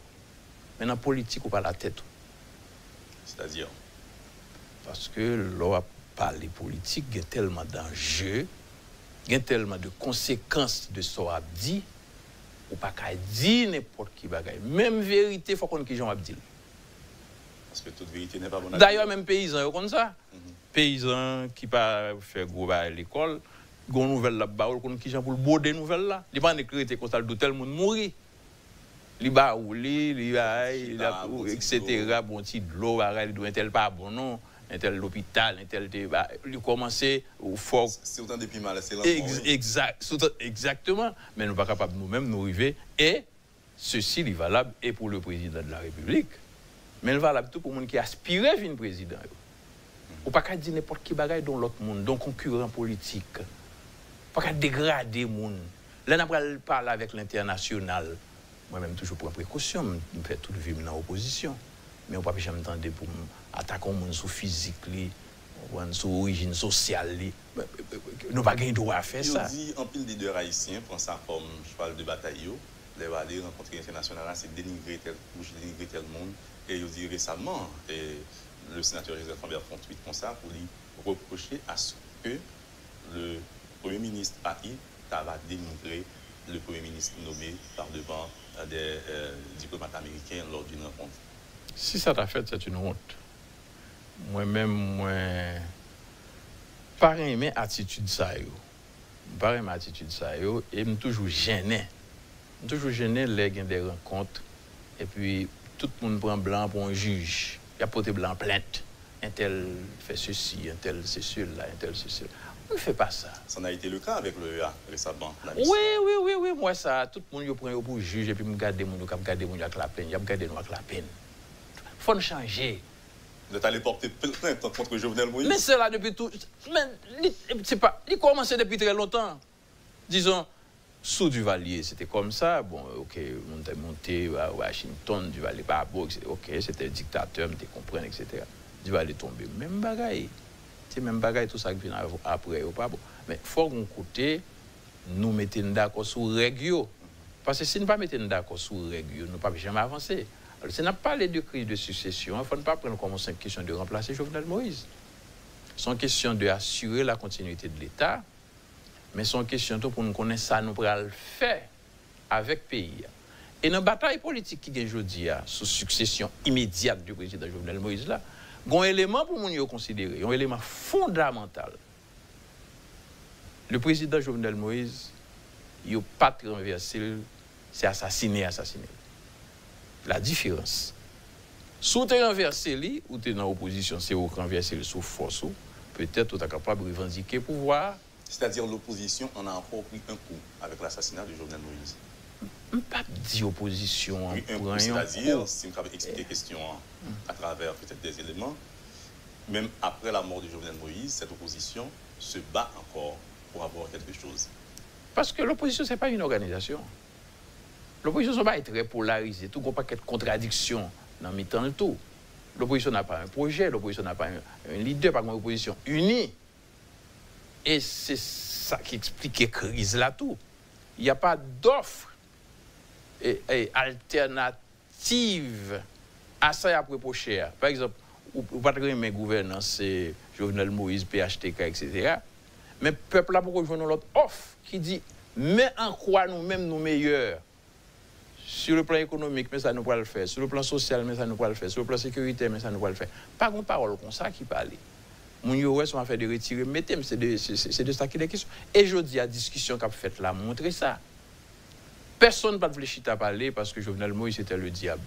Mais dans la politique, on parle à tête. C'est-à-dire? Parce que l'on parler politique, il y a tellement d'enjeux, il y a tellement de conséquences de ce qu'on a dit, ou pas qu'à dire n'importe qui bagaille. Même vérité, il faut qu'on ait gens dit. Parce que toute vérité n'est pas bonne. D'ailleurs, même paysans, comme ça. Paysans qui pas faire gros à l'école, gon nouvelle là-bas, ou qui gens pour le beau des nouvelles là. Il pas écrit comme ça, tout le monde mourir. Li ba ou li etc. Bon ti de l'eau, il doit être pas bon non. Un tel l'hôpital, un tel il commençait au fort. C'est autant depuis mal, c'est exactement. Mais nous ne sommes pas capables nous-mêmes nous arriver. Et ceci est valable et pour le président de la République. Mais il est valable tout pour les gens qui aspirent à être président. Ou pas qu'à dire n'importe qui bagaille dans l'autre monde, dans concurrent politique. Pas qu'à dégrader les gens. Là, on parle avec l'international. Moi-même, toujours pour précaution, je fais toute vie dans l'opposition. Mais on ne peut pas jamais entendre pour attaquer les gens sur physique, sur origine sociale. Nous n'avons pas le droit à faire ça. On dit un pile leader haïtien prend ça comme cheval de bataille. Les va aller rencontrer international, c'est dénigrer tel couche, dénigrer tel monde. Et il dit récemment, le sénateur Joseph Lambert font tweet comme ça pour lui reprocher à ce que le Premier ministre Haït va dénigrer le Premier ministre nommé par devant des diplomates américains lors d'une rencontre. Si ça t'a fait, c'est une honte. Moi-même, moi, pas aimé attitude ça yo. Pas aimé attitude ça yo et me toujours gêné. Toujours gêné les gains des rencontres et puis tout le monde prend blanc pour un juge. Il a porté blanc plainte. Un tel fait ceci, un tel c'est celui-là, un tel c'est celui-là. On ne fait pas ça. Ça n'a été le cas avec le EA récemment. Oui, moi ça, tout le monde prend pour juge et puis me garder mon avec la peine, il a regardé nous avec la peine. Faut changer. Vous êtes allé porter plainte contre Jovenel Moïse. Mais c'est là depuis tout. Mais c'est pas. Il commençait depuis très longtemps. Disons, sous Duvalier, c'était comme ça. Bon, ok, on était monté à Washington, Duvalier pas beau, ok, c'était dictateur, on te comprendre, etc. Duvalier tombé. Même bagaille. C'est même bagaille, tout ça qui vient après, ou pas bon. Mais il faut qu'on côté, nous mettons d'accord sur règles. Parce que si nous ne mettons pas d'accord sur règles, nous ne pouvons jamais avancer. Alors, si on n'a pas les deux crises de succession, il ne faut pas prendre comme une question de remplacer Jovenel Moïse. C'est une question d'assurer la continuité de l'État, mais c'est une question pour nous connaître ça, nous pourrons le faire avec le pays. Et dans la bataille politique qui est aujourd'hui, sous succession immédiate du président Jovenel Moïse, là, il y a un élément pour nous considérer, un élément fondamental. Le président Jovenel Moïse, il n'a pas renversé, c'est assassiné. La différence. Si tu es renversé, ou tu es dans l'opposition, c'est au renversé sous force, peut-être tu es capable de revendiquer le pouvoir. C'est-à-dire l'opposition en a encore pris un coup avec l'assassinat de Jovenel Moïse. Je ne peux pas dire opposition. Oui, un coup, c'est-à-dire, si vous avez expliqué la question à travers peut-être des éléments, même après la mort de Jovenel Moïse, cette opposition se bat encore pour avoir quelque chose. Parce que l'opposition, ce n'est pas une organisation. L'opposition ne va pas être très polarisée. Tout ne va pas être contradiction dans le temps de tout. L'opposition n'a pas un projet, l'opposition n'a pas un leader, pas une opposition unie. Et c'est ça qui explique la crise là tout. Il n'y a pas d'offre alternative à ça à reprocher. Par exemple, ou pas de mes gouvernants, c'est Jovenel Moïse, PHTK, etc. Mais le peuple là, pourquoi jouer l'autre offre qui dit, mais en quoi nous-mêmes nous meilleurs? Sur le plan économique, mais ça nous va le faire. Sur le plan social, mais ça nous va le faire. Sur le plan sécuritaire, mais ça nous va le faire. Pas une parole comme ça qui parle. Mon yo sont en fait de retirer, mettez, c'est de ça qu'il est question. Et je dis à la discussion qu'a faite là, montrer ça. Personne n'a réfléchi à parler parce que Jovenel Moïse était le diable.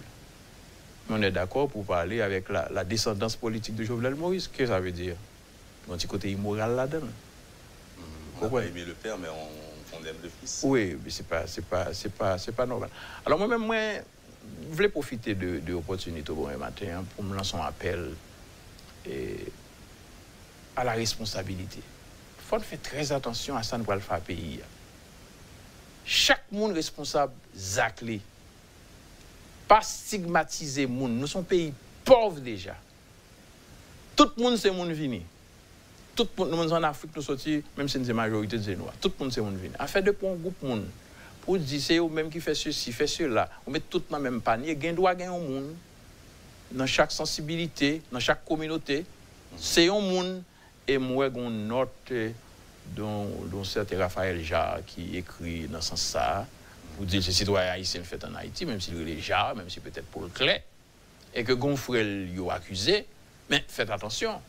Mais on est d'accord pour parler avec la descendance politique de Jovenel Moïse. Qu'est-ce que ça veut dire? Un petit côté immoral là-dedans. On n'a pas aimé le père, mais on aime le fils. Oui, mais c'est pas normal. Alors moi-même, je voulais profiter de l'opportunité au bon matin pour me lancer un appel à la responsabilité. Il faut faire très attention à ça, nous allons faire pays. Chaque monde responsable, zaclé. Pas stigmatiser monde. Nous sommes un pays pauvre déjà. Tout le monde, c'est monde vini. Tout le monde en Afrique, nous sortis, même si nous sommes majorité de noirs. Tout le monde, c'est monde vini. En fait, de pour un groupe de monde, pour dire c'est eux même qui fait ceci, fait cela, on met tout dans le même panier, il doit gagner un monde. Dans chaque sensibilité, dans chaque communauté, c'est un monde. Et moi, j'ai une note dont certain Raphaël Jarre qui écrit dans ce sens-là, pour dire que les citoyens haïtiens fait en Haïti, même s'il est Jarre, même si peut-être pour le clé, et que Gonfrel l'a accusé, mais faites attention.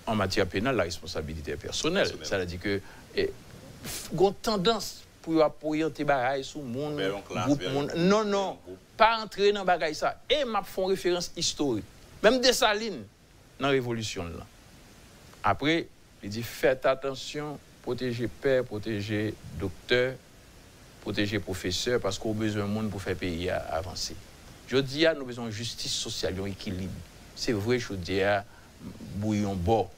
En matière pénale, la responsabilité est personnelle. Ça veut dire que il y a une tendance pour orienter bagaille sur le monde, groupe monde. Non, pas entrer dans bagaille ça. Et m'a font référence historique. Même Dessalines dans la révolution là. Après, il dit faites attention, protégez père, protégez docteur, protégez professeur, parce qu'on a besoin de monde pour faire pays avancer. Je dis, nous avons besoin de justice sociale, un équilibre. C'est vrai, je dis, bouillon bord.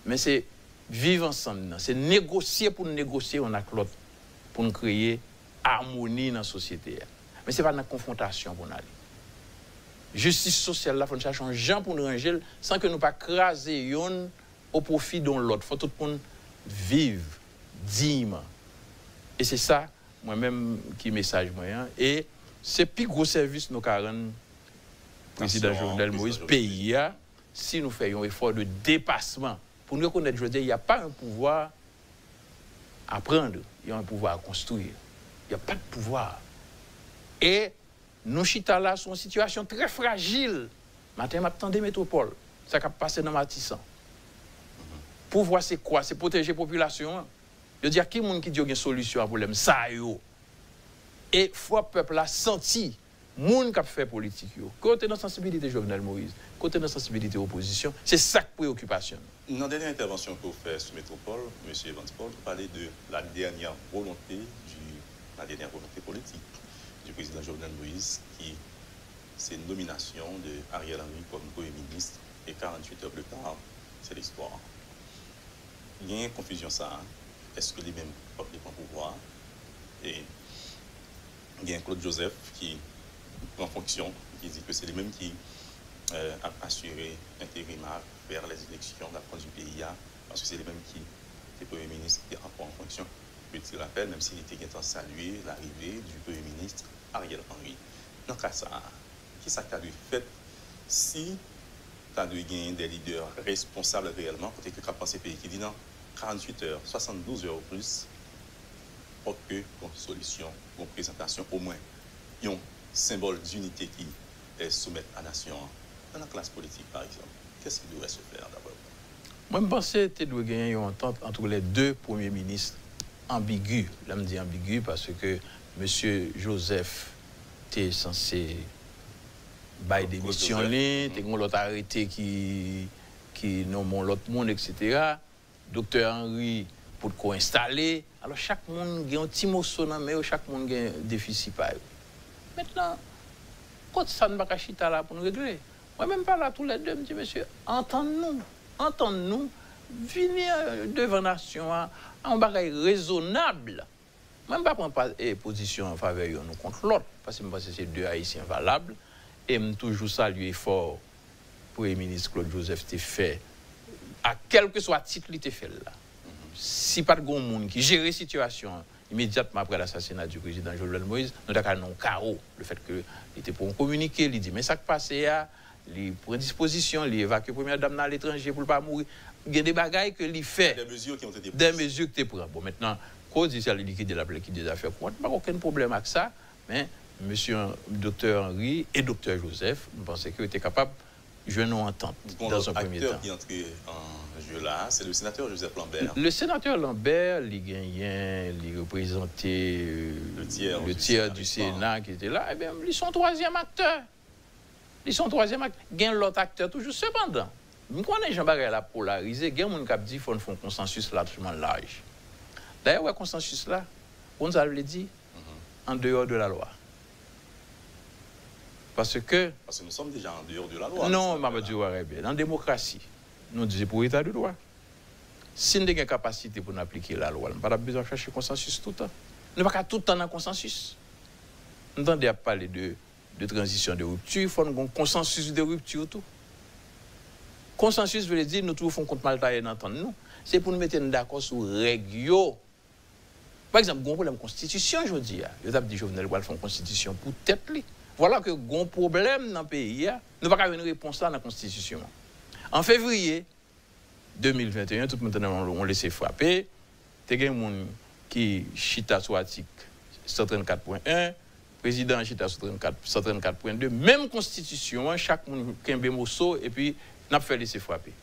Mais c'est vivre ensemble, c'est négocier pour négocier, on a l'autre, pour nous créer harmonie dans la société. Mais ce n'est pas dans la confrontation pour nous aller. Justice sociale, là, il faut chercher un gens pour nous ranger, sans que nous pas craser au profit de l'autre. Il faut tout le monde vivre dignement. Et c'est ça, moi-même, qui message moi. Et c'est le plus gros service nous avons président Jovenel Moïse, pays, si nous faisons un effort de dépassement, pour nous reconnaître, je veux dire, il n'y a pas un pouvoir à prendre, il y a un pouvoir à construire. Il n'y a pas de pouvoir. Et nos chita là sont en situation très fragile. Matin, m'attend des métropoles. Ça va passer dans Matissan. Pouvoir, c'est quoi? C'est protéger la population. Je veux dire, qui est-ce qui dit qu'il y a une solution à problème? Ça, yo. Et faut le peuple a senti, moun qui a fait politique, côté de la sensibilité Jovenel Moïse, côté de la sensibilité opposition, c'est ça qui préoccupation. Dans la dernière intervention que vous faites sur Métropole, M. Evans Paul, vous parlez de la dernière volonté politique du président Jovenel Moïse, qui c'est une nomination de Ariel Henry comme Premier ministre, et 48 heures plus tard, c'est l'histoire. Il y a une confusion ça. Hein? Est-ce que les mêmes peuples prennent pouvoir? Et il y a Claude Joseph qui prend fonction, qui dit que c'est les mêmes qui a assuré l'intérim vers les élections de la France du pays, parce que c'est les mêmes qui étaient Premier ministre qui en fonction. Petit rappel, même s'il était temps de saluer l'arrivée du Premier ministre Ariel Henry. Dans le cas ça, qui ça t'a fait si tu as gagné des leaders responsables réellement, côté que quand ce pays qui dit non, 48 heures, 72 heures ou plus, pour que une solution, une présentation, au moins, un symbole d'unité qui est soumis à la nation, dans la classe politique par exemple. Qu'est-ce qui devrait se faire d'abord? Moi, je pense que tu dois gagner une entente entre les deux premiers ministres ambigus. Là, je me dis ambigu parce que M. Joseph était censé bailler des missions, tu as l'autre arrêté qui nomme l'autre monde, etc. Docteur Henry pour co-installer. Alors, chaque monde a un petit morceau dans mais chaque monde a un déficit. Maintenant, quand ça ne va pas chita là pour nous régler, moi, même pas là, tous les deux, je me dis, monsieur, entendons-nous, venir devant la nation à un bagage raisonnable. Même pas prendre position en faveur de nous contre l'autre, parce que c'est deux haïtiens valables. Et je toujours saluer fort pour le ministre Claude Joseph t'ai fait, à quel que soit titre il t'ai fait là. Si pas de grand monde qui gère la situation immédiatement après l'assassinat du président Jovenel Moïse, nous avons un chaos. Le fait qu'il était pour communiquer, il dit mais ça qui passe là, il prend disposition, il évacue la première dame à l'étranger pour ne pas mourir. Il y a des bagailles que il fait. Des mesures qui ont été prises. Des mesures que tu prends. Bon, maintenant, cause il a liquidé la plaque des affaires courantes, pas aucun problème avec ça, mais monsieur docteur Henry et docteur Joseph, je pensais qu'ils étaient capables de jouer une entente dans un premier temps. L'acteur qui est entré en jeu là, c'est le sénateur Joseph Lambert. Le sénateur Lambert, il représentait le tiers du Sénat qui était là. Eh bien, ils sont troisième acteur. Ils sont troisième acteur. Il y a l'autre acteur toujours. Cependant, je connais Jean-Barré la polarisé. Il y a des gens qui disent qu'il faut un consensus là, absolument large. D'ailleurs, le consensus là, on nous avait dit, en dehors de la loi. Parce que nous sommes déjà en dehors de la loi. Non, Mamadou Warébé, dans la démocratie, nous disons pour l'état de droit. Si nous avons une capacité pour appliquer la loi, nous n'avons pas besoin de chercher consensus tout le temps. Nous n'avons pas tout le temps dans consensus. Nous avons parlé de transition de rupture, il faut un consensus de rupture tout. Consensus veut dire nous trouvons compte mal taillé dans nous. C'est pour nous mettre d'accord sur les règles. Par exemple, il y a un problème de constitution, je dis. Je dis Jovenel va faire une constitution pour tête. Voilà que un problème dans le pays, nous n'avons pas une réponse là dans la Constitution. En février 2021, tout le monde on laissé frapper. Il y a des gens qui chita sur l'article 134.1, président chita sur 134.2, même Constitution, chaque monde qui a un morceau et puis n'a pas fait laisser frapper.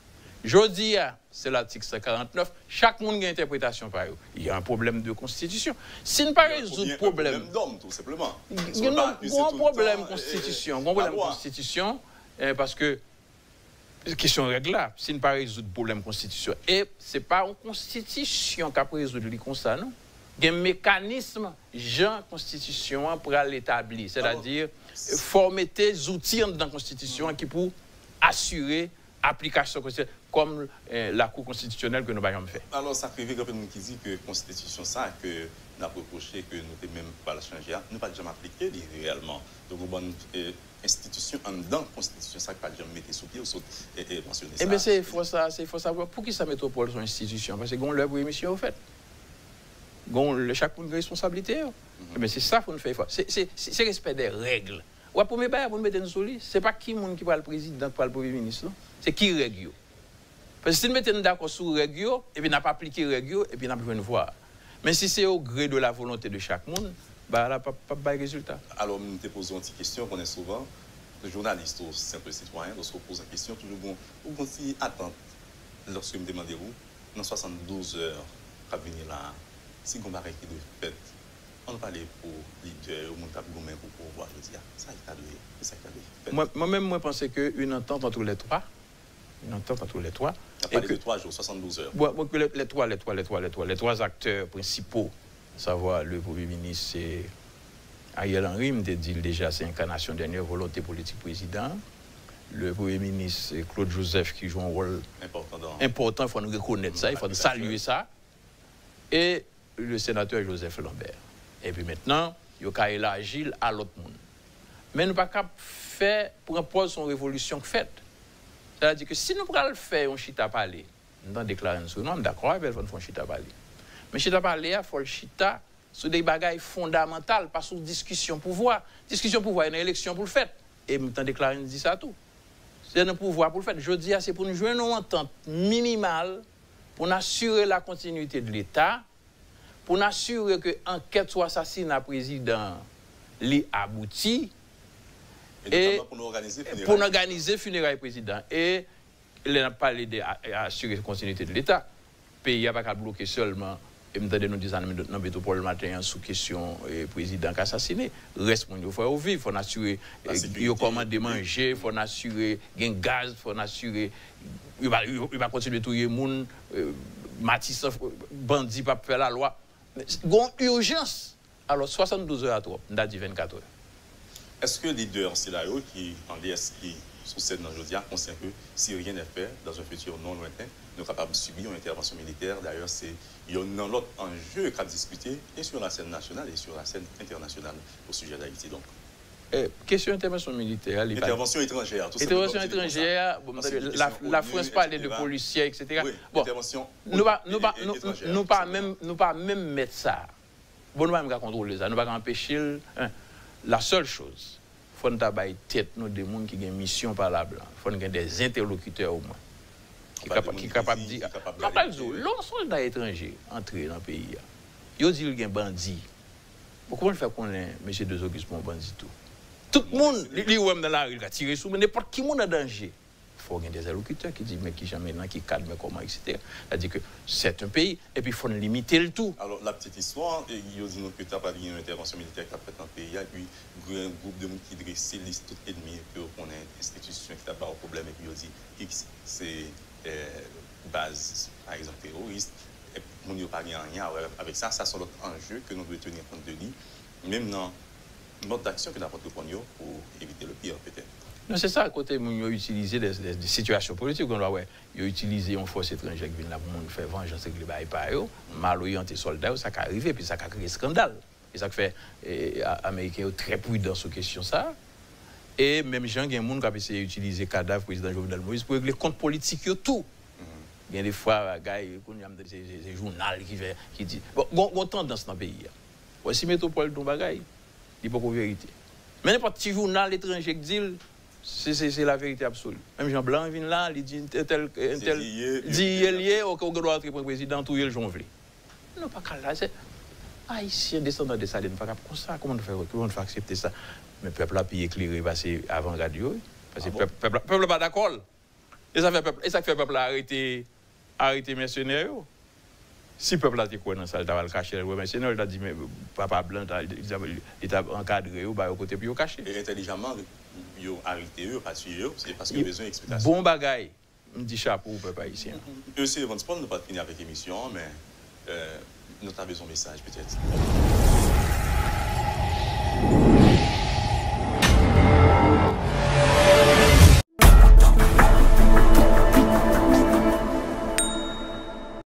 Jeudi, c'est l'article 149. Chaque monde a une interprétation par eux. Il y a un problème de constitution. Si nous ne pas résoudre le problème. Il y a un problème d'homme, tout simplement. Il y a un problème de constitution. Un problème de constitution, parce que, question règle là, si nous ne pas résoudre le problème de constitution, et ce n'est pas une constitution qui a résoudre le comme ça, non? Il y a un mécanisme, genre constitution, pour l'établir. C'est-à-dire, former des outils dans la constitution qui pour assurer application constitutionnelle comme la Cour constitutionnelle que nous avons fait. Alors, ça fait quelqu'un qui dit que la Constitution, ça, que nous avons reproché que nous n'avons même pas la changer, nous n'avons pas jamais appliqué réellement. Donc, une institution en dedans de la Constitution, ça, pas jamais mettre sous pied et mentionner ça. Eh bien, c'est faut savoir pour qui ça métropole son institution. Parce que c'est l'œuvre et mission, au fait. Chaque une responsabilité. Eh bien, c'est ça qu'il faut nous faire. C'est respect des règles. Ouais, pour me mettre sur lui, c'est pas qui monde qui parle le président, qui parle le premier ministre, non? C'est qui règle. Parce que si nous mettons d'accord sur règle, et puis n'a pas appliqué règle, et puis n'a pas une voix. Mais si c'est au gré de la volonté de chaque monde, bah là, pas de résultat. Alors, nous te posons une petite question qu'on est souvent, les journalistes ou simples citoyens, lorsqu'on pose une question, toujours bon, ou si attendre, lorsque me demandez vous, dans 72 heures, à venir là, si on va qui de fait, on va aller pour leader, ou mon cap gourmet pour pouvoir, je dis, ça il a doué, c'est ça qu'il a doué. Moi-même, moi, pensais qu'une entente entre les trois, une entente entre les trois. On a parlé de 3 jours, 72 heures. Les trois acteurs principaux, à savoir le Premier ministre, c'est Ariel Henry, me dit déjà, c'est incarnation dernière volonté politique président. Le Premier ministre, c'est Claude Joseph, qui joue un rôle important, il faut nous reconnaître ça, il faut nous saluer ça. Et le sénateur Joseph Lambert. Et puis maintenant, il y a élargi à l'autre monde. Mais nous ne pouvons pas faire pour imposer son révolution faite. C'est-à-dire que si nous pouvons le faire, on chita parler. Nous avons déclaré un nom, d'accord, il faut faire chita parler. Mais chita parler, il faut le chita sur des bagailles fondamentales, pas sur discussion pouvoir. Discussion pouvoir, il y a une élection pour le faire. Et nous avons déclaré, nous dit ça tout. C'est un pouvoir pour le faire. Je dis, c'est pour nous jouer une entente minimale pour assurer la continuité de l'État, pour assurer que l'enquête sur l'assassinat président aboutit. Et pour organiser funérailles président. Et il n'a pas parlé d'assurer la continuité de l'État. Le pays n'a pas qu'à bloquer seulement. Et nous nous disons dans le métropole le matin sous question président qui assassiné. Reste il faut vivre, il faut assurer il commande manger, il faut assurer gain gaz, il faut assurer il va continuer à tuer les gens, Matisse bandit pas faire la loi. Gon urgence. Alors 72 heures à trop, on a dit 24 heures. Est-ce que les leaders, c'est là qui, en DS, qui succèdent dans le jour, conscient que si rien n'est fait, dans un futur non lointain, nous sommes capables de subir une intervention militaire. D'ailleurs, il y a un autre enjeu qu'à discuter, et sur la scène nationale et sur la scène internationale au sujet d'Haïti. Donc, question intervention militaire. Intervention étrangère. Intervention étrangère, la France parlait de policiers, etc. Oui, bon, intervention nous ne pas même mettre ça. Bon, nous ne pouvons pas contrôler ça. Nous ne pouvons pas empêcher. La seule chose, il faut nous avoir tête nous des gens qui ont une mission par la blanc. Il faut nous avoir des interlocuteurs au moins. Qui sont capables de dire. L'on soldat étranger entré dans le pays. Il dit qu'il y a un bandit. Comment le faire qu'on ait M. De Auguste pour un bandit tout? Tout le monde, il est dans la rue, il a tiré sur, mais n'importe qui est en danger. Il faut qu'il y ait des interlocuteurs qui disent, mais qui jamais là, qui cadre, mais comment, etc. C'est-à-dire que c'est un pays, et puis il faut limiter le tout. Alors, la petite histoire, il y a dit que tu as pas une intervention militaire qui a fait dans le pays, et puis un groupe de monde qui dresse liste tout ennemi, et puis on a une institution qui n'a pas de problème, et puis il dit X, c'est base, par exemple, terroriste, et on n'y a pas rien avec ça. Ça, c'est l'autre enjeu que nous devons tenir compte de lui, même dans le mode d'action que nous avons pour éviter le pire, peut-être. Non, c'est ça, à côté, ils ont utilisé des situations politiques. Ils ont utilisé une force étrangère qui vient là pour faire vengeance avec les bails, mal orienté soldats, ça a arrivé, puis ça a créé scandale. Et ça fait les Américains sont très prudents sur la question ça. Et même gens, il y a des gens qui ont essayé d'utiliser le cadavre du président Jovenel Moïse pour régler les comptes politiques tout. Il y a des fois, des journaux qui disent. Bon, on tendance dans le pays. Si métropole de bagaille, il n'y a pas de vérité. Mais n'importe quel journal étranger qui dit. C'est la vérité absolue. Même Jean Blanc vient là, il dit tel lié au doit entrer pour le président, tout le jonglé. Non, pas qu'à là, c'est haïtien descendant de ça, pas comme ça. Comment on fait accepter ça? Mais le peuple a pu éclairer passer avant radio. Parce que le peuple n'est pas d'accord. Et ça fait le peuple arrêter mercenaires. Si le peuple a été quoi dans ça, il va le cacher. Le mercenaire, il a dit, mais papa blanc, il a encadré au côté puis il a caché. Et intelligemment, ils ont arrêté eux, pas tué eux, c'est parce qu'il y a besoin d'explication. Bon bagaille, me dit chapeau au peuple haïtien. C'est Evans Paul, nous ne pas finir avec l'émission, mais nous avons besoin de message peut-être.